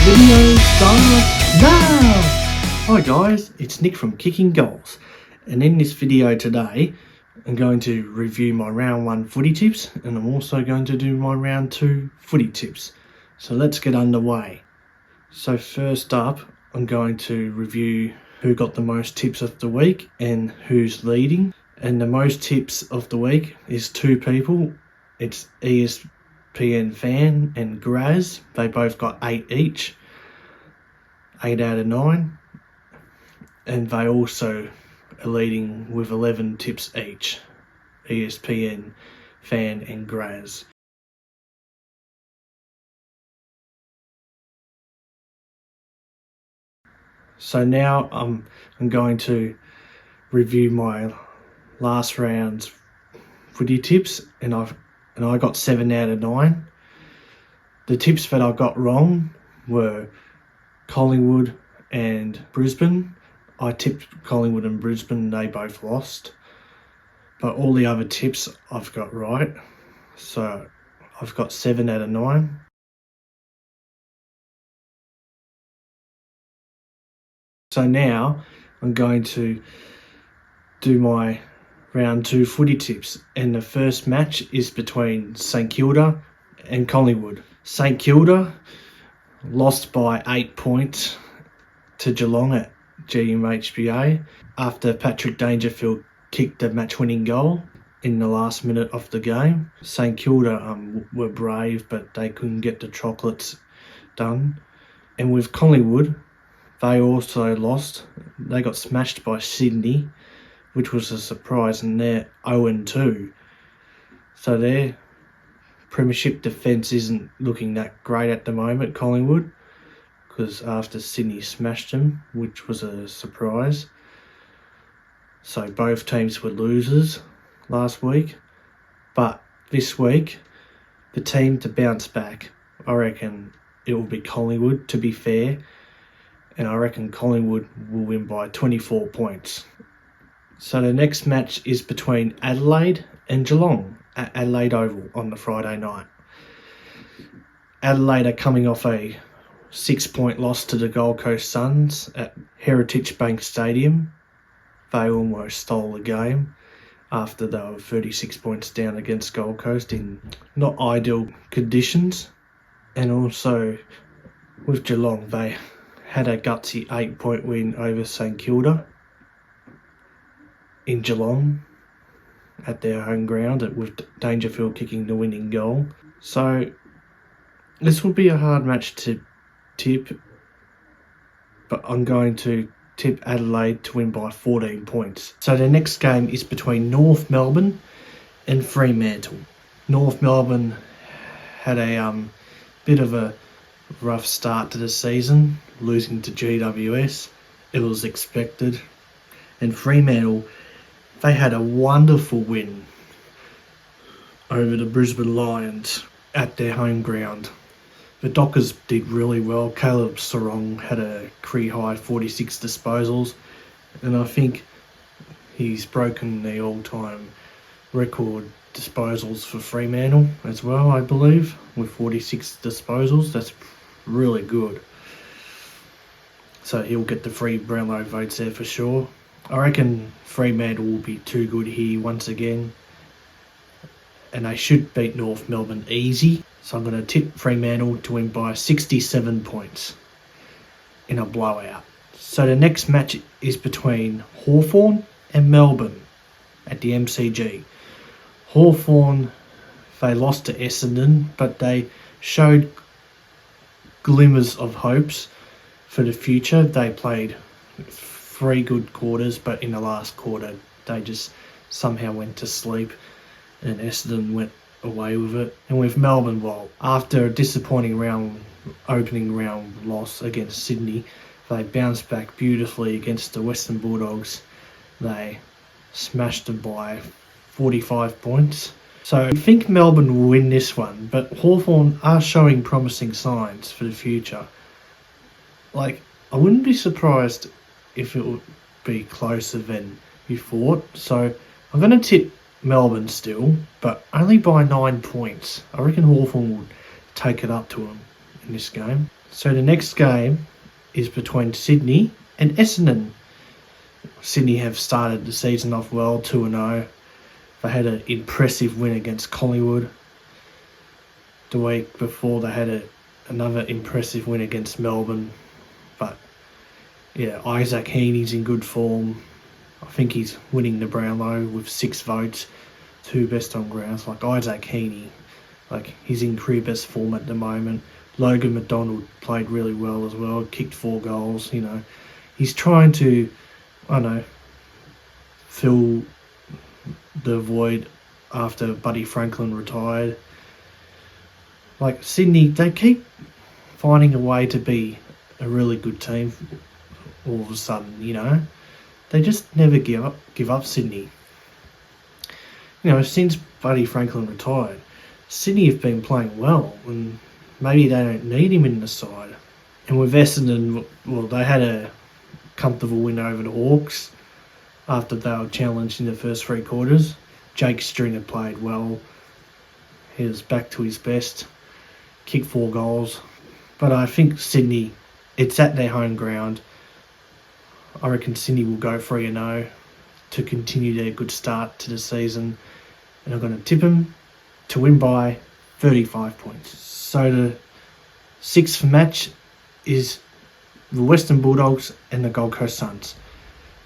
Video starts now! Hi guys, it's Nick from Kicking Goals, and in this video today I'm going to review my round 1 footy tips, and I'm also going to do my round 2 footy tips. So let's get underway. So first up, I'm going to review who got the most tips of the week and who's leading. And the most tips of the week is 2 people. It's ESPN Fan and Graz. They both got 8 each, 8 out of 9. And they also are leading with 11 tips each, ESPN Fan and Graz. So now I'm going to review my last round's footy tips, and I got 7 out of 9. The tips that I got wrong were Collingwood and Brisbane. I tipped Collingwood and Brisbane, they both lost. But all the other tips I've got right. So I've got 7 out of 9. So now I'm going to do my round 2 footy tips, and the first match is between St Kilda and Collingwood. St Kilda lost by 8 points to Geelong at GMHBA after Patrick Dangerfield kicked the match-winning goal in the last minute of the game. St Kilda were brave, but they couldn't get the chocolates done. And with Collingwood, they also lost. They got smashed by Sydney, which was a surprise, and they're 0-2. So their premiership defence isn't looking that great at the moment, Collingwood, because after Sydney smashed them, which was a surprise. So both teams were losers last week. But this week, the team to bounce back, I reckon it will be Collingwood, to be fair. And I reckon Collingwood will win by 24 points. So the next match is between Adelaide and Geelong at Adelaide Oval on the Friday night. Adelaide are coming off a 6-point loss to the Gold Coast Suns at Heritage Bank Stadium. They almost stole the game after they were 36 points down against Gold Coast in not ideal conditions. And also with Geelong, they had a gutsy 8-point win over St Kilda in Geelong at their home ground, with Dangerfield kicking the winning goal. So this will be a hard match to tip, but I'm going to tip Adelaide to win by 14 points. So the next game is between North Melbourne and Fremantle. North Melbourne had a bit of a rough start to the season, losing to GWS. It was expected. And Fremantle, they had a wonderful win over the Brisbane Lions at their home ground. The Dockers did really well. Caleb Sarong had a career-high 46 disposals, and I think he's broken the all-time record disposals for Fremantle as well, I believe, with 46 disposals. That's really good. So he'll get the free Brownlow votes there for sure. I reckon Fremantle will be too good here once again, and they should beat North Melbourne easy. So I'm going to tip Fremantle to win by 67 points in a blowout. So the next match is between Hawthorn and Melbourne at the MCG. Hawthorn, they lost to Essendon, but they showed glimmers of hopes for the future. They played 3 good quarters, but in the last quarter they just somehow went to sleep and Essendon went away with it. And with Melbourne, well, after a disappointing opening round loss against Sydney, they bounced back beautifully against the Western Bulldogs. They smashed them by 45 points. So I think Melbourne will win this one, but Hawthorn are showing promising signs for the future. Like, I wouldn't be surprised if it would be closer than you thought. So I'm going to tip Melbourne still, but only by 9 points. I reckon Hawthorn will take it up to them in this game. So the next game is between Sydney and Essendon. Sydney have started the season off well, 2-0. They had an impressive win against Collingwood. The week before they had another impressive win against Melbourne. But yeah, Isaac Heaney's in good form. I think he's winning the Brownlow with 6 votes, 2 best on grounds. Like Isaac Heaney, he's in career best form at the moment. Logan McDonald played really well as well, kicked 4 goals. He's trying to, fill the void after Buddy Franklin retired. Like Sydney, they keep finding a way to be a really good team all of a sudden. They just never give up Sydney. Since Buddy Franklin retired, Sydney have been playing well, and maybe they don't need him in the side. And with Essendon, they had a comfortable win over the Hawks after they were challenged in the first 3 quarters. Jake Stringer played well. He was back to his best. Kicked 4 goals. But I think Sydney, it's at their home ground. I reckon Sydney will go 3-0 to continue their good start to the season. And I'm going to tip them to win by 35 points. So the 6th match is the Western Bulldogs and the Gold Coast Suns.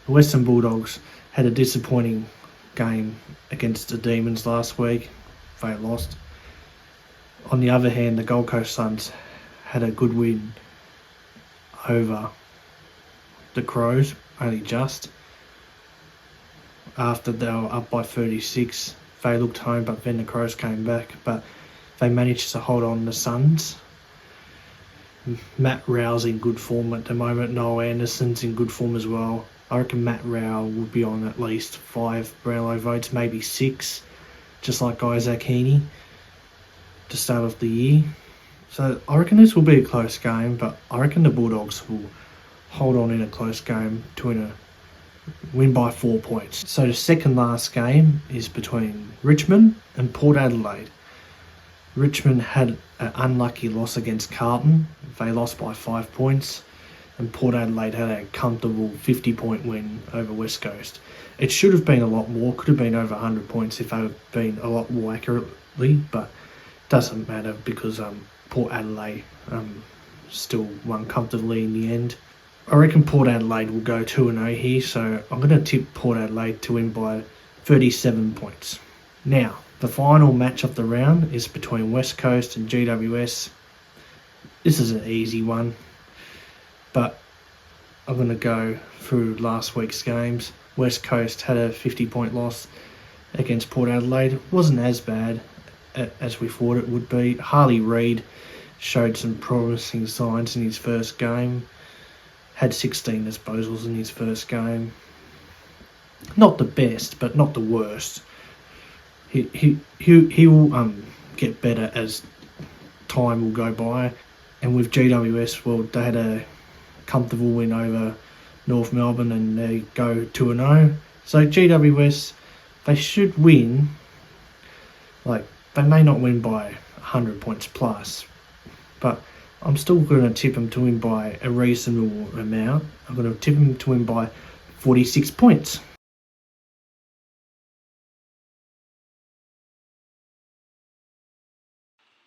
The Western Bulldogs had a disappointing game against the Demons last week. They lost. On the other hand, the Gold Coast Suns had a good win over the Crows, only just. After they were up by 36, they looked home, but then the Crows came back. But they managed to hold on the Suns. Matt Rowe's in good form at the moment. Noel Anderson's in good form as well. I reckon Matt Rowe will be on at least 5 Brownlow votes, maybe 6, just like Isaac Heaney, to start off the year. So I reckon this will be a close game, but I reckon the Bulldogs will hold on in a close game to win by 4 points. So the second last game is between Richmond and Port Adelaide. Richmond had an unlucky loss against Carlton. They lost by 5 points. And Port Adelaide had a comfortable 50-point win over West Coast. It should have been a lot more. Could have been over 100 points if they had been a lot more accurately. But doesn't matter because Port Adelaide still won comfortably in the end. I reckon Port Adelaide will go 2-0 here, so I'm going to tip Port Adelaide to win by 37 points. Now, the final match of the round is between West Coast and GWS. This is an easy one, but I'm going to go through last week's games. West Coast had a 50-point loss against Port Adelaide. It wasn't as bad as we thought it would be. Harley Reid showed some promising signs in his first game. Had 16 disposals in his first game. Not the best, but not the worst. He will get better as time will go by. And with GWS, they had a comfortable win over North Melbourne and they go 2-0. So GWS, they should win. They may not win by 100 points plus, but I'm still going to tip them to win by a reasonable amount. I'm going to tip them to win by 46 points.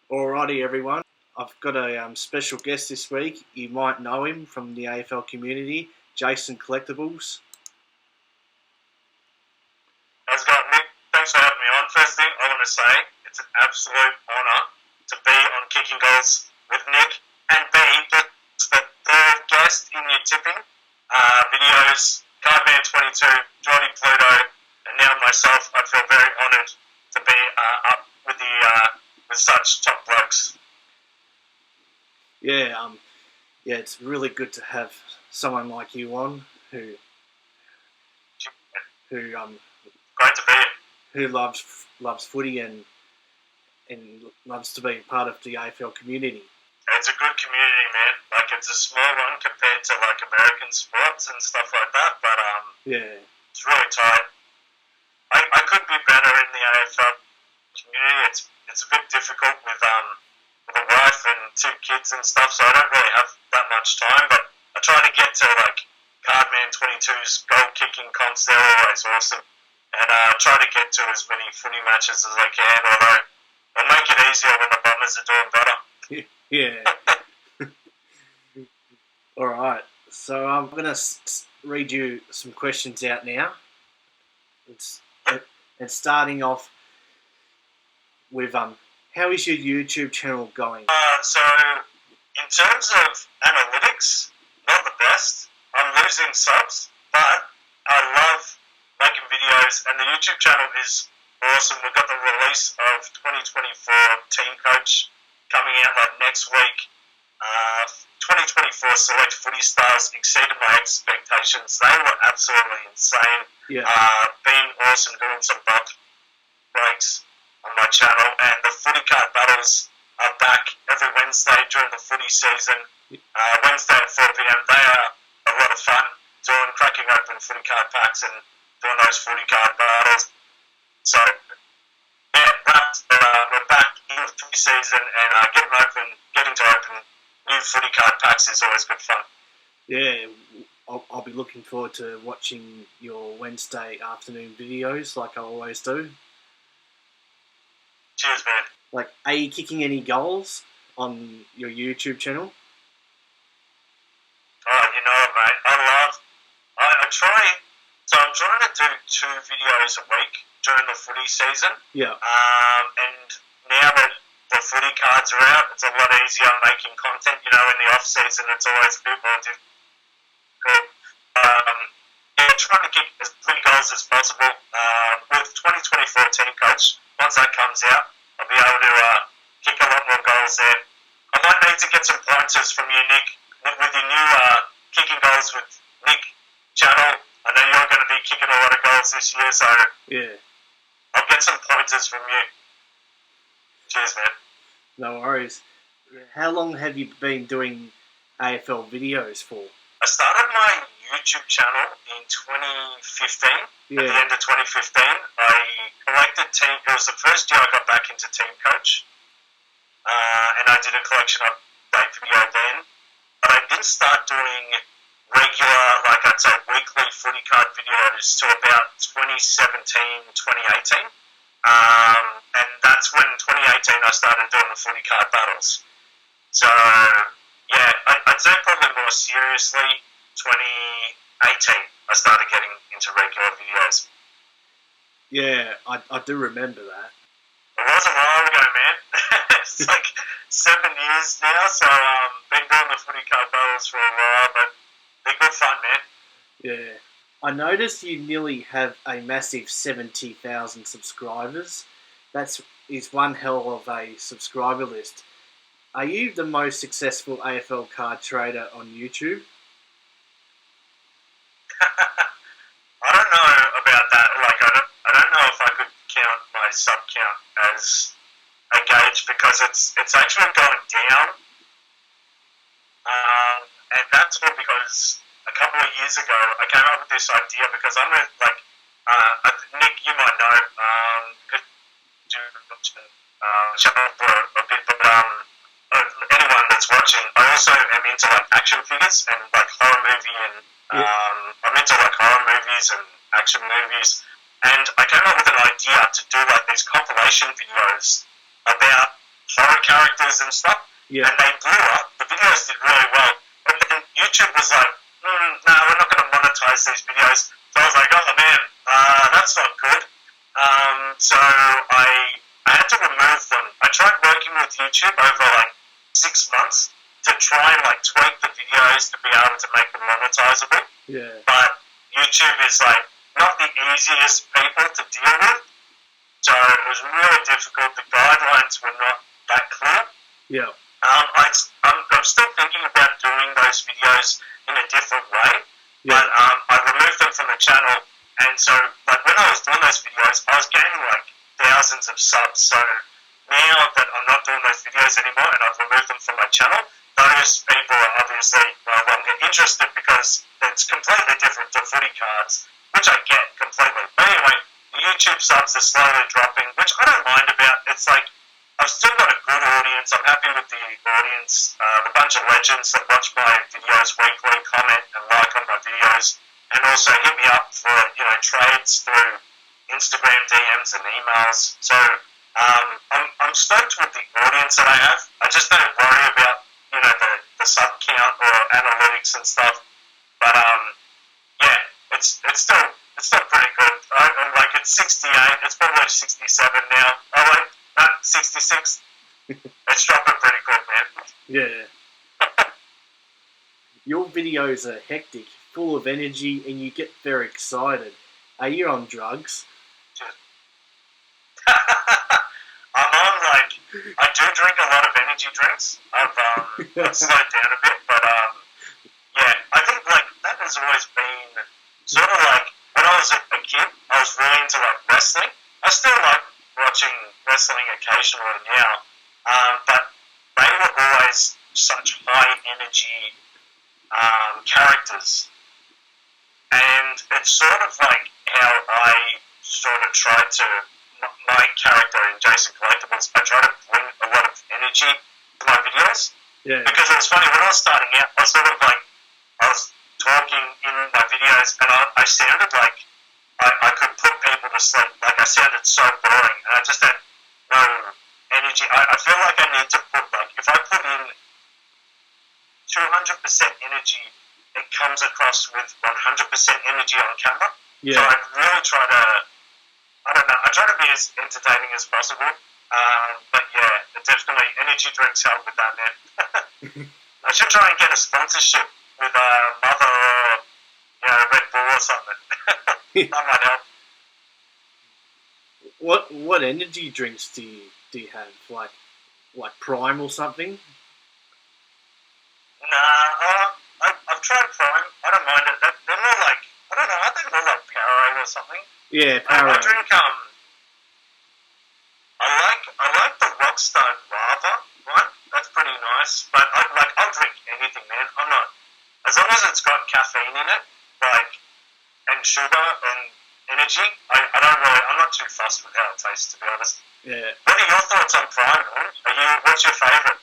Alrighty, everyone. I've got a special guest this week. You might know him from the AFL community, Jason Collectibles. How's it going, Nick? Thanks for having me on. First thing I want to say, it's an absolute honour to be on Kickin Goals with Nick and be just the third guest in your tipping videos. Cardman22, Jordy Pluto, and now myself. I feel very honoured to be up with with such top blokes. Yeah, it's really good to have someone like you on who great to be here. Who loves footy and loves to be part of the AFL community. It's a good community, man. It's a small one compared to American sports and stuff like that, but yeah, it's really tight. I could be better in the AFL community. It's a bit difficult with with a wife and 2 kids and stuff, so I don't really have that much time, but I try to get to like Cardman 22's goal kicking comps. They're always awesome, and I try to get to as many footy matches as I can, although it'll make it easier when the Bombers are doing better. Yeah. All right. So I'm going to read you some questions out now. And starting off with how is your YouTube channel going? So in terms of analytics, not the best. I'm losing subs, but I love making videos, and the YouTube channel is awesome. We've got the release of 2024 Team Coach coming out like next week. 2024 Select Footy Stars exceeded my expectations. They were absolutely insane. Yeah. Been awesome, doing some bump breaks on my channel, and the footy card battles are back every Wednesday during the footy season. Wednesday at 4 p.m. They are a lot of fun, cracking open footy card packs and doing those footy card battles. So, yeah, we're back in the footy season, and getting to open new footy card packs is always good fun. Yeah, I'll be looking forward to watching your Wednesday afternoon videos like I always do. Cheers, man. Like, are you kicking any goals on your YouTube channel? Oh, you know it, mate. I try, so I'm trying to do 2 videos a week during the footy season. Yeah. And now that the footy cards are out, it's a lot easier making content. You know, in the off season, it's always a bit more difficult. Trying to kick as many goals as possible. With 2024 Team Coach, once that comes out, I'll be able to kick a lot more goals there. I might need to get some pointers from you, Nick, with your new Kicking Goals with Nick channel. I know you're going to be kicking a lot of goals this year, so yeah, I'll get some pointers from you. Cheers, man. No worries. How long have you been doing AFL videos for? I started my YouTube channel in 2015. Yeah. At the end of 2015, I collected team. It was the first year I got back into Team Coach, and I did a collection update video then. But I didn't start doing regular, like I'd say, weekly footy card videos till about 2017, 2018. And that's when 2018 I started doing the footy card battles. So, yeah, I'd say probably more seriously 2018 I started getting into regular videos. Yeah, I do remember that. It was a while ago, man. It's like 7 years now, so been doing the footy card battles for a while, but they're good fun, man. Yeah. I noticed you nearly have a massive 70,000 subscribers. That is one hell of a subscriber list. Are you the most successful AFL card trader on YouTube? I don't know about that. Like, I don't know if I could count my sub count as a gauge, because it's actually going down. And that's all because a couple of years ago I came up with this idea, because I'm with, like, Nick, you might know, because you shout out for a bit, but anyone that's watching, I also am into like action figures and like horror movie, and I'm into like horror movies and action movies, and I came up with an idea to do like these compilation videos about horror characters and stuff. Yeah. And they blew up. The videos did really well, but then YouTube was like, no, we're not going to monetize these videos. So I was like, oh man, that's not good. So I had to remove them. I tried working with YouTube over like 6 months to try and like tweak the videos to be able to make them monetizable. Yeah. But YouTube is like not the easiest people to deal with. So it was really difficult. The guidelines were not that clear. Yeah. I'm still thinking about doing those videos in a different way. Yeah. But I removed them from the channel. And so, like, when I was doing those videos, I was gaining like thousands of subs. So now that I'm not doing those videos anymore and I've removed them from my channel, those people are obviously no longer interested, because it's completely different to footy cards, which I get completely. But anyway, the YouTube subs are slowly dropping, which I don't mind about. It's like, I've still got a good audience. I'm happy with the audience. The bunch of legends that watch my videos weekly, comment and like on my videos, and also hit me up for trades through Instagram DMs and emails. So I'm stoked with the audience that I have. I just don't worry about the sub count or analytics and stuff. But yeah, it's still pretty good. I'm like it's 68. It's probably 67 now. Oh wait, no, 66. It's dropping pretty quick, man. Yeah. Your videos are hectic, full of energy, and you get very excited. Are you on drugs? I'm on, I do drink a lot of energy drinks. I've slowed down a bit, but yeah, I think that has always been sort of when I was a kid, I was really into wrestling. I still like watching wrestling occasionally now, but they were always such high energy characters, and it's sort of how I sort of tried to. My character in Jason Collectibles, I try to bring a lot of energy to my videos. Yeah. Because it was funny, when I was starting out, I was talking in my videos and I sounded like I could put people to sleep. I sounded so boring and I just had no energy. I feel like I need to put, if I put in 200% energy, it comes across with 100% energy on camera. Yeah. So I really try to, I don't know, I try to be as entertaining as possible. But yeah, definitely energy drinks help with that, man. I should try and get a sponsorship with Mother or Red Bull or something. That might help. What energy drinks do you have? Like Prime or something? Nah, I've tried Prime. I don't mind it. They're more I don't know, I think they're like Powerade or something. Yeah, Powerade. I drink I like the Rockstar Guava one. That's pretty nice. But I'll drink anything, man. I'm not, as long as it's got caffeine in it, and sugar and energy. I'm not too fussed with how it tastes, to be honest. Yeah. What are your thoughts on Prime, man? What's your favourite?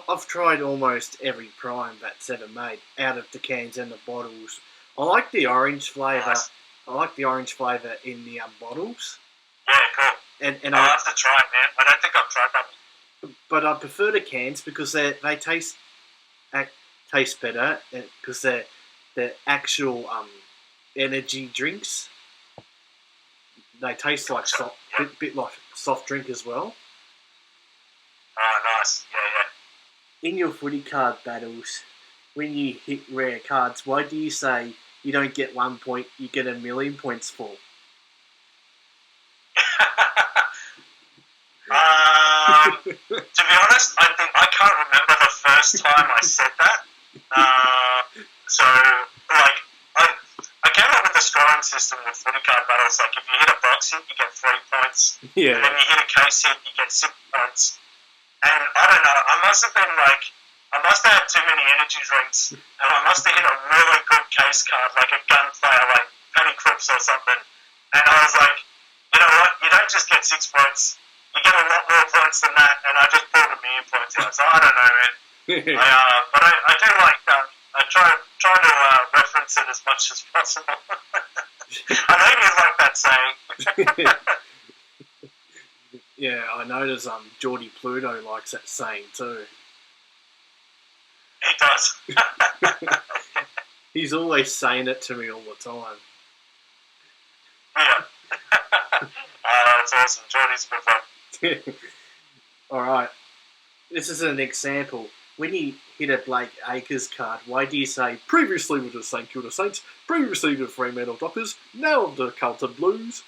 I've tried almost every Prime that's ever made, out of the cans and the bottles. I like the orange flavour. Nice. I like the orange flavour in the bottles. Yeah, cool. And I'll have to try it, man. I don't think I've tried that. But I prefer the cans because they taste better because they're actual energy drinks. They taste like bit like soft drink as well. Oh, nice. Yeah. In your footy card battles, when you hit rare cards, why do you say you don't get 1 point, you get 1,000,000 points for? To be honest, I can't remember the first time I said that. So, I came up with a scoring system with footy card battles. If you hit a box hit, you get 3 points. Yeah. And then you hit a case hit, you get 6 points. And I don't know, I must have had too many energy drinks, and I must have hit a really good case card, like a gun player, like Paddy Cripps or something. And I was like, you know what, you don't just get 6 points. You get a lot more points than that, and I just pulled 1,000,000 points out. So I don't know, man. But I do like that. I try to reference it as much as possible. I know you like that saying. Yeah, I notice Geordie Pluto likes that saying too. He does. He's always saying it to me all the time. Yeah. That's awesome. Geordie's good fun. Alright, this is an example. When you hit a Blake Acres card, why do you say, previously with the St Kilda Saints, previously with the Fremantle Dockers, now of the Carlton Blues?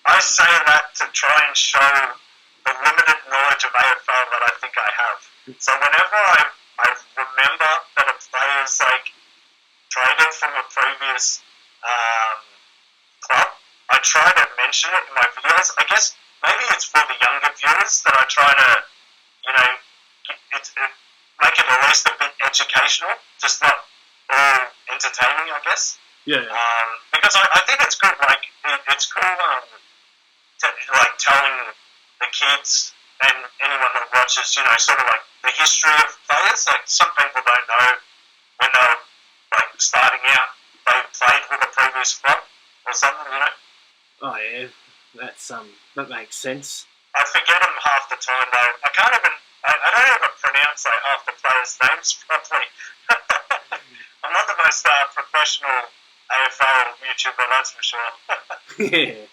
I say that to try and show the limited knowledge of AFL that I think I have. So whenever I remember that a player's traded from a previous club, I try to mention it in my videos. I guess maybe it's for the younger viewers that I try to, make it at least a bit educational, just not all entertaining, I guess. Yeah. Because I think it's good. Like it's cool. Like telling the kids and anyone that watches, you know, sort of like the history of players. Like some people don't know when they were like starting out, they played with a previous club or something, you know. Oh yeah, that makes sense. I forget them half the time though. I don't even pronounce like half the players' names properly. I'm not the most professional AFL YouTuber, that's for sure. Yeah.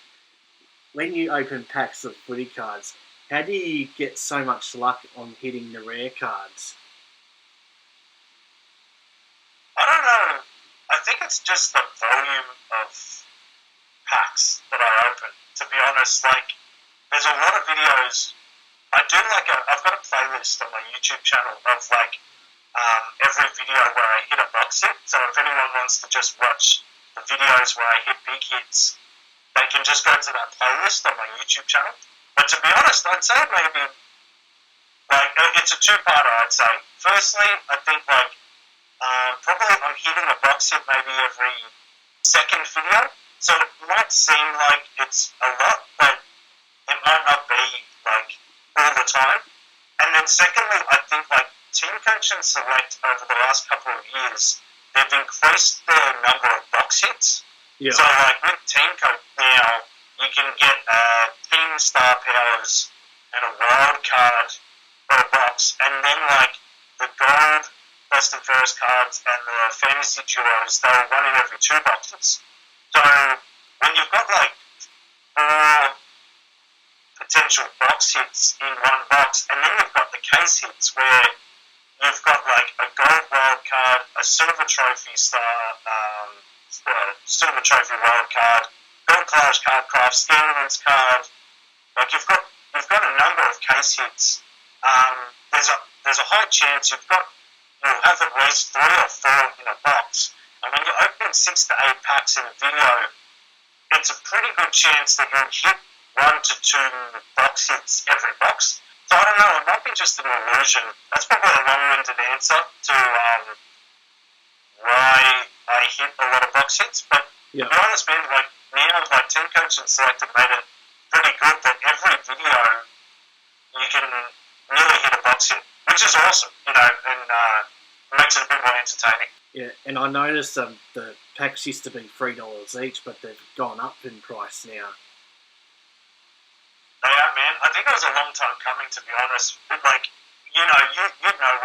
When you open packs of footy cards, how do you get so much luck on hitting the rare cards? I don't know. I think it's just the volume of packs that I open. To be honest, like there's a lot of videos. I've got a playlist on my YouTube channel of like every video where I hit a box hit. So if anyone wants to just watch the videos where I hit big hits, they can just go to that playlist on my YouTube channel. But to be honest, I'd say maybe like it's a two-parter. I'd say firstly, I think like probably I'm hitting a box hit maybe every second video. So it might seem like it's a lot, but it might not be like all the time. And then secondly, I think like Team Coach and Select over the last couple of years, they've increased the number of box hits. Yeah. So like with Team Coach now, you can get team star powers and a wild card per box, and then like the gold best and fairest cards and the fantasy duos, they're one in every 2 boxes. So when you've got like 4 potential box hits in one box, and then you've got the case hits where you've got like a gold wild card, a silver trophy silver trophy wild card, gold clash card craft, Scanlan's card. Like you've got a number of case hits. There's a high chance you'll have at least 3 or 4 in a box. And when you're opening 6 to 8 packs in a video, it's a pretty good chance that you'll hit 1 to 2 box hits every box. So I don't know, it might be just an illusion. That's probably a long-winded answer to why I hit a lot of box hits. But to be honest, man, like now, like Team Coach and Select have made it pretty good that every video you can nearly hit a box hit, which is awesome, you know, and makes it a bit more entertaining. Yeah, and I noticed the packs used to be $3 each, but they've gone up in price now. They are, man. I think it was a long time coming, to be honest. But like, you know,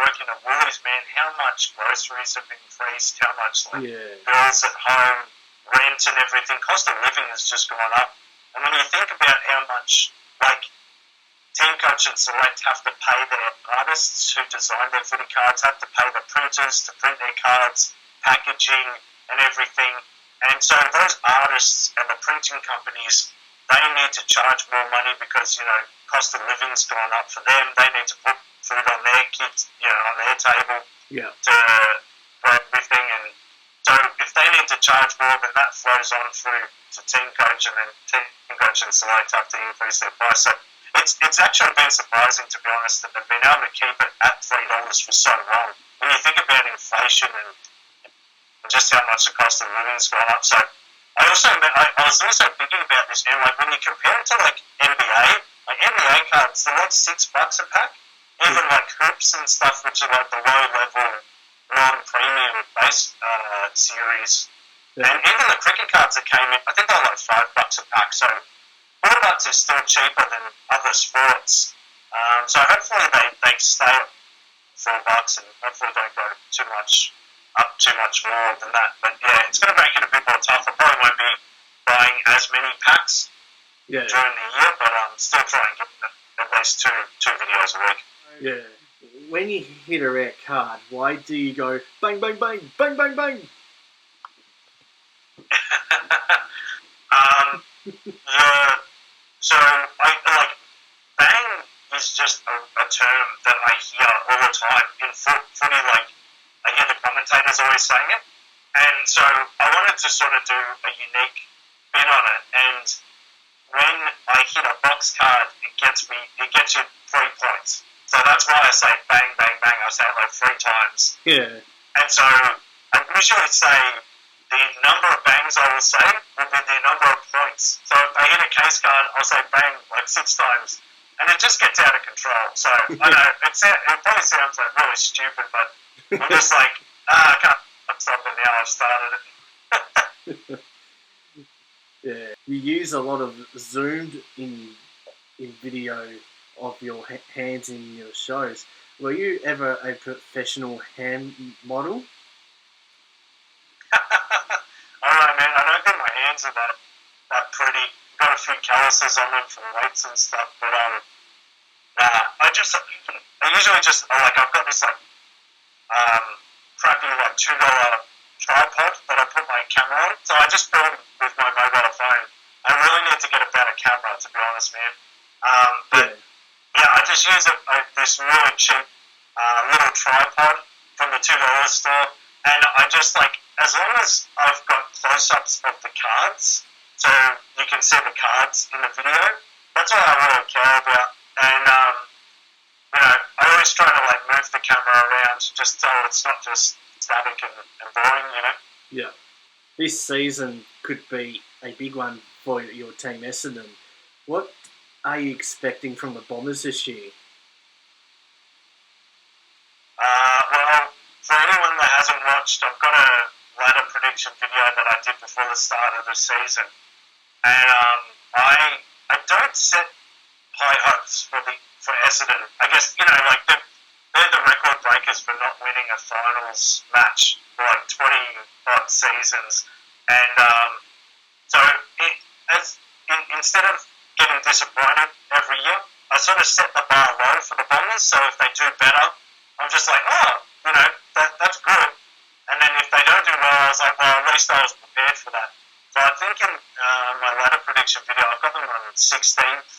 working at Woolies, man, how much groceries have increased, how much like bills at home, rent and everything, cost of living has just gone up. And when you think about how much like Team Coach and Select have to pay their artists who design their footy cards, have to pay the printers to print their cards, packaging and everything. And so those artists and the printing companies, they need to charge more money because, you know, cost of living's gone up for them. They need to put food on their kids, you know, on their table for everything. And so if they need to charge more, then that flows on through to Team Coach, and then Team Coach and Select have to increase their price. So it's actually been surprising, to be honest, that they've been able to keep it at $3 for so long. When you think about inflation and just how much the cost of living's gone up. So I was also thinking about this, and like when you compare it to like NBA cards, they're like $6 a pack. Even like hoops and stuff, which are like the low level, non-premium base series. Yeah. And even the cricket cards that came in, I think they're like $5 a pack. So $4 is still cheaper than other sports. So hopefully they stay at $4 and hopefully don't go too much more than that. But yeah, it's going to make it a bit more tough. I probably won't be buying as many packs during the year, but I'm still trying to get at least two videos a week. Yeah. When you hit a rare card, why do you go bang, bang, bang, bang, bang, bang? So I like bang is just a term that I hear all the time in footy. Like I hear the commentators always saying it, and so I wanted to sort of do a unique spin on it. And when I hit a box card, it gets you 3 points. So that's why I say bang, bang, bang. I say it like 3 times. Yeah. And so I usually say the number of bangs I will say will be the number of points. So if they hit a case card, I'll say bang like 6 times. And it just gets out of control. So I know it probably sounds like really stupid, but I'm just like, I can't stop it now. I've started it. Yeah, you use a lot of zoomed in video of your hands in your shows. Were you ever a professional hand model? Alright, man. I don't think my hands are that pretty. Got a few calluses on them from weights and stuff, but I usually just like I've got this like crappy like $2 tripod that I put my camera on, so I just film with my mobile phone. I really need to get a better camera, to be honest, man. But yeah, I just use this really cheap little tripod from the $2 store, and I just like, as long as I've got close-ups of the cards, so you can see the cards in the video, that's all I really care about. And I always try to like move the camera around just so it's not just static and boring, Yeah. This season could be a big one for your team, Essendon. What are you expecting from the Bombers this year? Well, for anyone that hasn't watched, I've got a ladder prediction video that I did before the start of the season, and I don't set high hopes for Essendon. I guess like they're the record breakers for not winning a finals match for like 20 odd seasons, and so instead of getting disappointed every year, I sort of set the bar low for the Bombers. So if they do better, I'm just like, that's good. And then if they don't do well, I was like, well, at least I was prepared for that. So I think in my ladder prediction video, I've got them on 16th.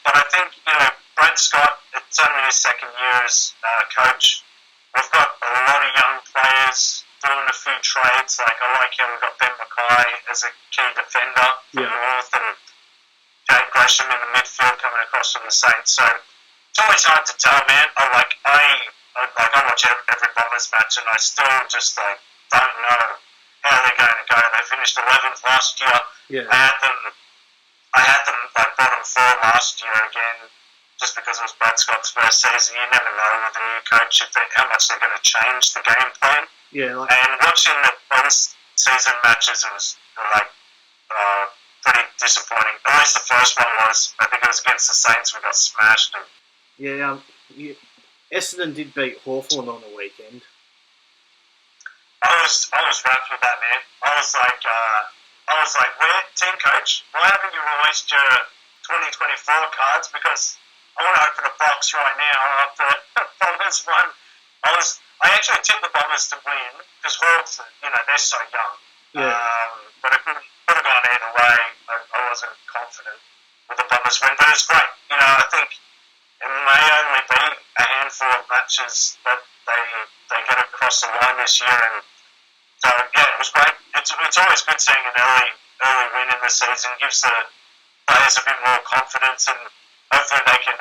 But I think, Brad Scott, it's only his second year as coach. We've got a lot of young players doing a few trades. Like, I like how we've got Ben Mackay as a key defender from North, and Jake Gresham in the midfield coming across from the Saints. So it's always hard to tell, man. I watch every Bombers match, and I still just like don't know how they're going to go. They finished 11th last year. Yeah. I had them like bottom 4 last year again, just because it was Brad Scott's first season. You never know with a new coach how much they're going to change the game plan. Yeah. And watching the season matches, it was like pretty disappointing. At least the first one was. I think it was against the Saints. We got smashed. And yeah. Essendon did beat Hawthorn on the weekend. I was wrapped with that, man. I was like, where, team coach, why haven't you released your 2024 cards? Because I want to open a box right now after Bombers won. I actually tipped the Bombers to win because Hawks, they're so young. Yeah. But it could have gone either way. I wasn't confident with the Bombers win, but it's great. I think it may only be a handful of matches that they get across the line this year, and so yeah, it was great. It's always good seeing an early win in the season. Gives the players a bit more confidence, and hopefully they can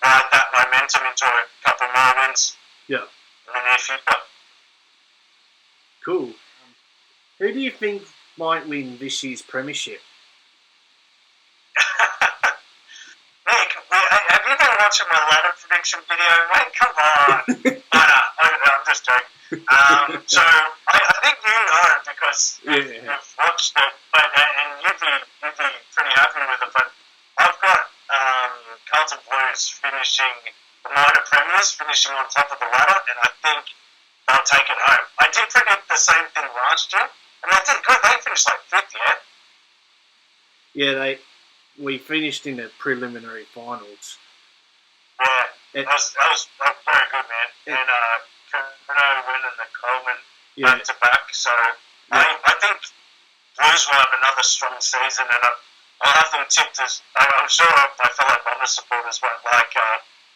ride that momentum into a couple more wins. Yeah. In the near future. Cool. Who do you think might win this year's premiership? Nick, have you been watching my ladder prediction video, mate? Come on. I'm just joking. So I think you know because you've watched it, and you'd be pretty happy with it. But I've got Carlton Blues finishing the minor premiers, finishing on top of the ladder, and I think they'll take it home. I did predict the same thing last year, and I did good. They finished like 5th, yeah? Yeah, we finished in the preliminary finals. Yeah, that was very good, man. And Curnow winning the Coleman back to back. So I think Blues will have another strong season, and I'll have them tipped as. I'm sure my fellow Bombers supporters won't like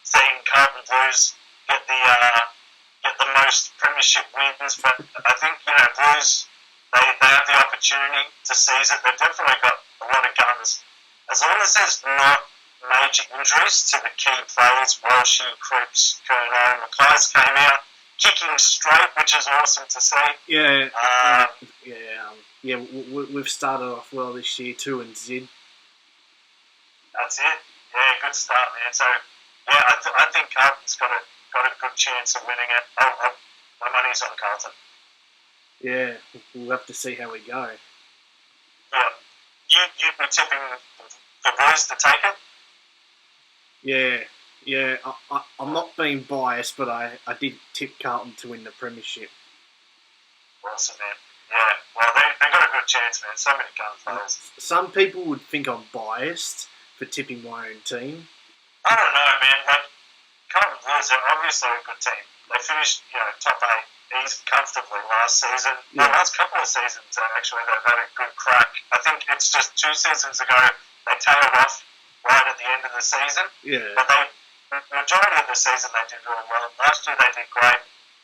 seeing Carlton Blues get the most premiership wins, but I think Blues they have the opportunity to seize it. They've definitely got a lot of guns. As long as there's not major injuries to the key players, Walshy, Cripps, Curnow, Mackay's came out. kicking straight, which is awesome to see. Yeah, Um, we've started off well this year, 2-0. That's it. Yeah, good start, man. So, yeah, I think Carlton's got a good chance of winning it. My money's on Carlton. Yeah, we'll have to see how we go. Yeah. You'd be tipping the boys to take it? Yeah. I'm not being biased, but I did tip Carlton to win the premiership. Awesome, man. Yeah, well, they got a good chance, man. So many gun players. Some people would think I'm biased for tipping my own team. I don't know, man. Like, Carlton Blues are obviously a good team. They finished, top 8 easy comfortably last season. Yeah. The last couple of seasons, actually, they've had a good crack. I think it's just 2 seasons ago they tailed off right at the end of the season. Yeah. But the majority of the season they did really well. Last year they did great.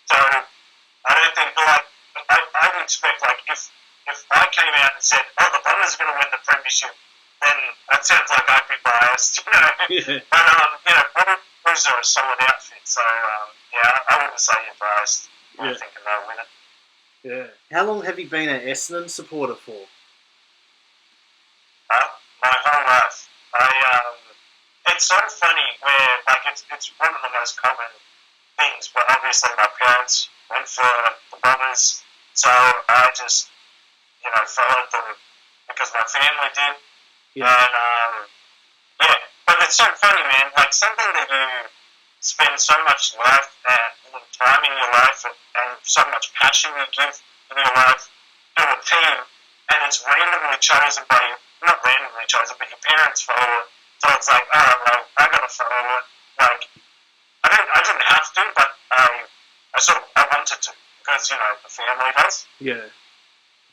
So I don't think, I would expect, if I came out and said, the Bombers are going to win the premiership, then that sounds like I'd be biased, Yeah. But, Blues are a solid outfit, so, I wouldn't say you're biased. I Yeah. think they'll win it. Yeah. How long have you been an Essendon supporter for? My whole life. It's so funny where, it's one of the most common things, but obviously my parents went for the Bombers, so I just, followed them because my family did. Yeah. And, but it's so funny, man. Like, something that you spend so much life and time in your life and so much passion you give in your life to a team, and it's randomly chosen by you, not randomly chosen, but your parents follow it. So it's like, well, I gotta follow it. Like, I didn't have to, but I wanted to, because, the family does. Yeah.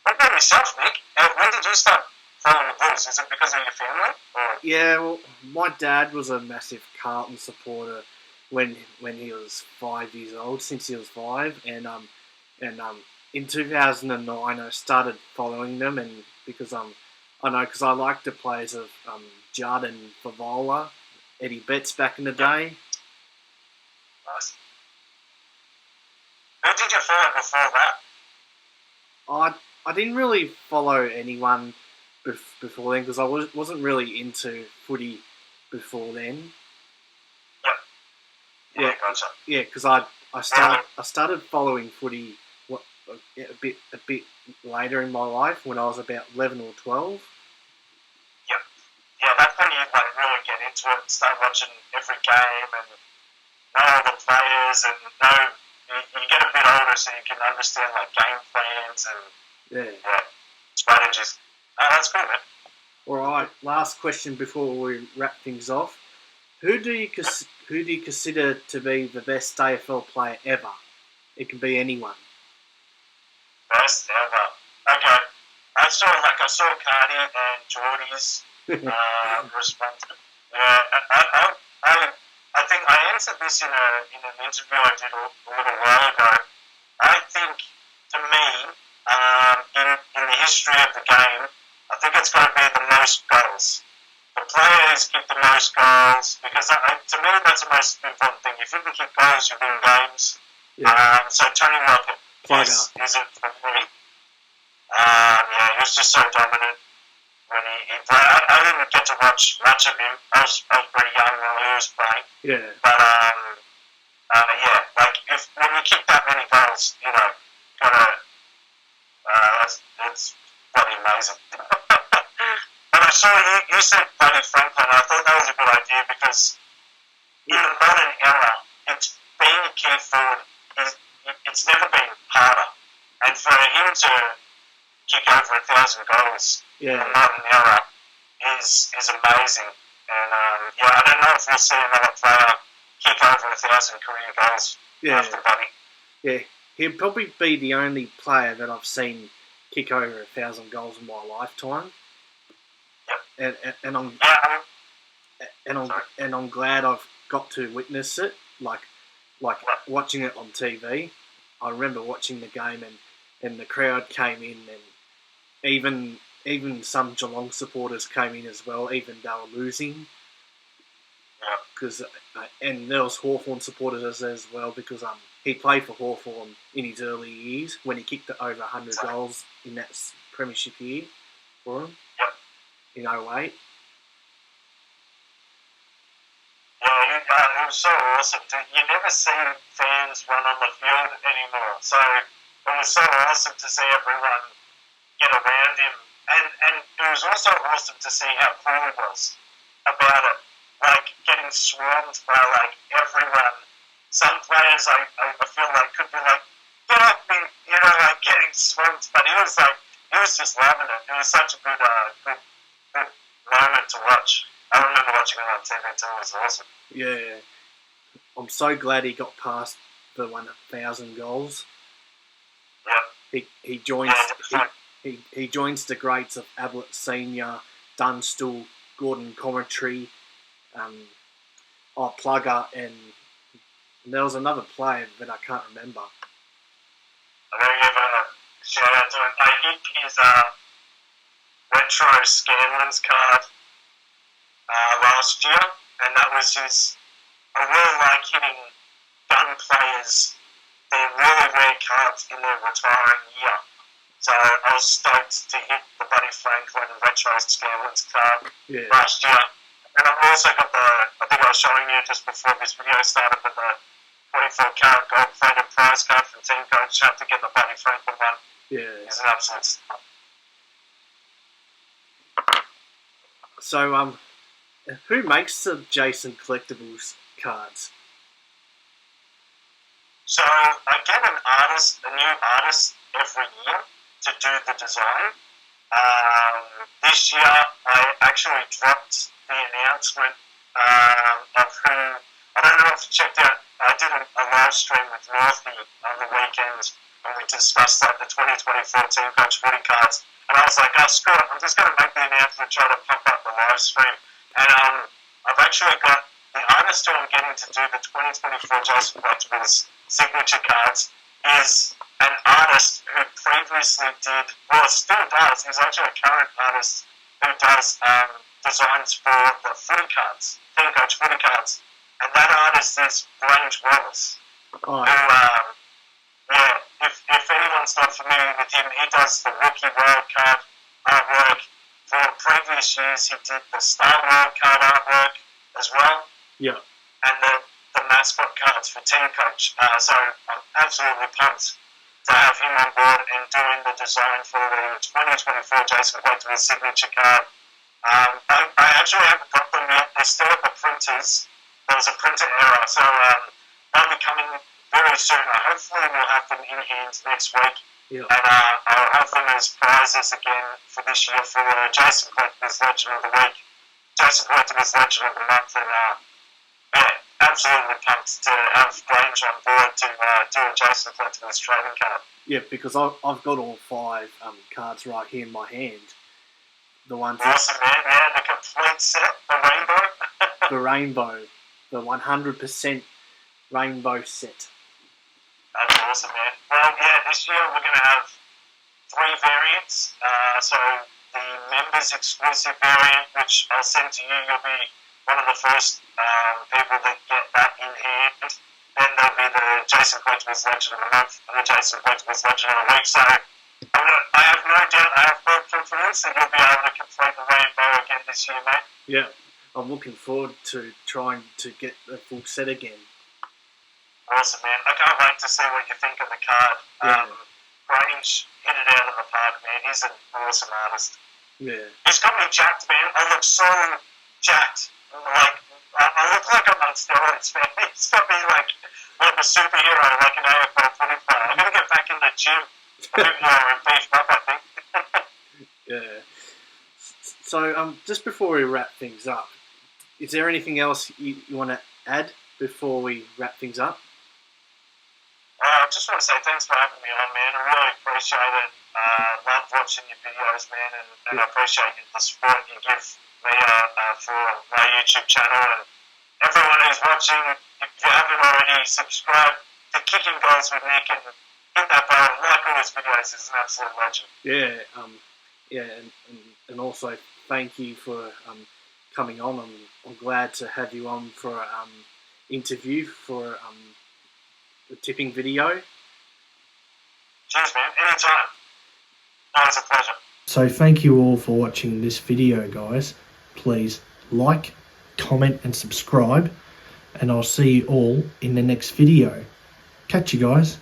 What about yourself, Nick? When did you start following the Blues? Is it because of your family? Or? Yeah, well, my dad was a massive Carlton supporter when he was 5 years old, since he was 5, and in 2009 I started following them, and because I liked the players of Judd and Favola, Eddie Betts back in the day. Nice. Who did you follow before that? I didn't really follow anyone before then because I wasn't really into footy befit then. Yeah, gotcha. Yeah, because I started following footy a bit later in my life when I was about 11 or 12. Yeah, that's when you really get into it and start watching every game and know all the players and you get a bit older so you can understand game plans and strategies. That's good, man. All right, last question before we wrap things off. Who do you consider to be the best AFL player ever? It can be anyone. Best ever. Okay. I saw Cardi and Geordie's response. Yeah, I think I answered this in an interview I did a little while ago. I think, to me, in the history of the game, I think it's got to be the most goals. The players kick the most goals because to me that's the most important thing. If you can kick goals, you win games. Yeah. So Tony Lockett is it for me. He was just so dominant when he played. I didn't get to watch much of him. I was pretty young while he was playing. Yeah. But if when you kick that many goals, it's bloody amazing. But I saw you said Buddy Franklin. I thought that was a good idea because in the modern era, it's being a key forward. It's never been harder, and for him to kick over 1,000 goals in the modern era is amazing. And I don't know if we'll see another player kick over 1,000 career goals after Buddy. Yeah, he'd probably be the only player that I've seen kick over 1,000 goals in my lifetime. Yep. And I'm glad I've got to witness it, like watching it on TV. I remember watching the game and the crowd came in, and even some Geelong supporters came in as well, even they were losing. And there was Hawthorn supporters as well because he played for Hawthorn in his early years when he kicked over 100 goals in that premiership year for him in 08. Yeah, it was so awesome. You never see fans run on the field anymore. So it was so awesome to see everyone get around him. And it was also awesome to see how cool he was about it. Like, getting swarmed by, like, everyone. Some players, I feel like, could be like, get off me, you know, like, getting swarmed. But he was just loving it. It was such a good moment to watch. I remember watching it on TV too. It was awesome. Yeah. I'm so glad he got past the 1,000 goals. Yeah. He joins he joins the greats of Ablett Senior, Dunstall, Gordon Commentary, Plugger, and there was another player that I can't remember. I don't give a shout out to him. I hit his retro Scanlon's card last year, and that was his. I really like hitting gun players. They're really rare cards in their retiring year. So I was stoked to hit the Buddy Franklin retro Scanlon's card last year. And I've also got I think I was showing you just before this video started, but the 24-karat gold-plated prize card from Team Coach. Had to get the Buddy Franklin one. Yeah. It's an absolute star. So, who makes the Jason Collectibles cards? So I get a new artist every year to do the design. This year I actually dropped the announcement of who. I don't know if you checked out. I did a live stream with Northy on the weekend, and we discussed the 2024 Team Coach Footy cards. And I was like, oh, screw it, I'm just going to make the announcement and try to pump up the live stream. And I've actually got the artist who I'm getting to do the 2024 Jason Collectibles signature cards is an artist who previously did, well, still does, he's actually a current artist who does designs for the footy cards, Team Coach footy cards. And that artist is Grange Wallace. Oh, If anyone's not familiar with him, he does the rookie wild card artwork. For previous years, he did the Star Wild card artwork as well. Yeah. And the mascot cards for Team Coach. So I'm absolutely pumped to have him on board and doing the design for the 2024 Jason Collectibles signature card. I actually haven't got them yet. They're still at the printers. There was a printer error, so they'll be coming very soon. Hopefully we'll have them in hand next week. Yeah. And I'll have them as prizes again for this year for the Jason Collectibles Legend of the Week, Jason Collectibles Legend of the Month, and absolutely pumped to have Grange on board to do a Jason Collectibles trading card. Yeah, because I've got all 5 cards right here in my hand. The ones awesome, man. Yeah, the complete set, the rainbow. The rainbow, the 100% rainbow set. That's awesome, man. Well, yeah, this year we're going to have 3 variants. So the members exclusive variant, which I'll send to you, you'll be one of the first people that get that in hand. Then there'll be the Jason Collectibles Legend of the Month and the Jason Collectibles Legend of the Week. So I have no doubt, I have full confidence that you'll be able to complete the rainbow again this year, mate. Yeah, I'm looking forward to trying to get the full set again. Awesome, man. I can't wait to see what you think of the card. Grange hit it out of the park, man. He's an awesome artist. Yeah. He's got me jacked, man. I look so jacked. Like, I look like I'm on steroids, man. He's got me like a superhero, like an AFL Footy player. I'm going to get back in the gym a bit more and beef up, I think. Yeah. So, just before we wrap things up, is there anything else you want to add before we wrap things up? I just want to say thanks for having me on, man. I really appreciate it. Love watching your videos, man, and I appreciate the support you give me for my YouTube channel. And everyone who's watching, if you haven't already, subscribe to Kickin Goals with Nick and hit that bell. Like all his videos, he's an absolute legend. Yeah, and also thank you for coming on. I'm glad to have you on for interview for the tipping video. Cheers, man. Anytime. It's a pleasure. So thank you all for watching this video, guys. Please like, comment and subscribe, and I'll see you all in the next video. Catch you guys.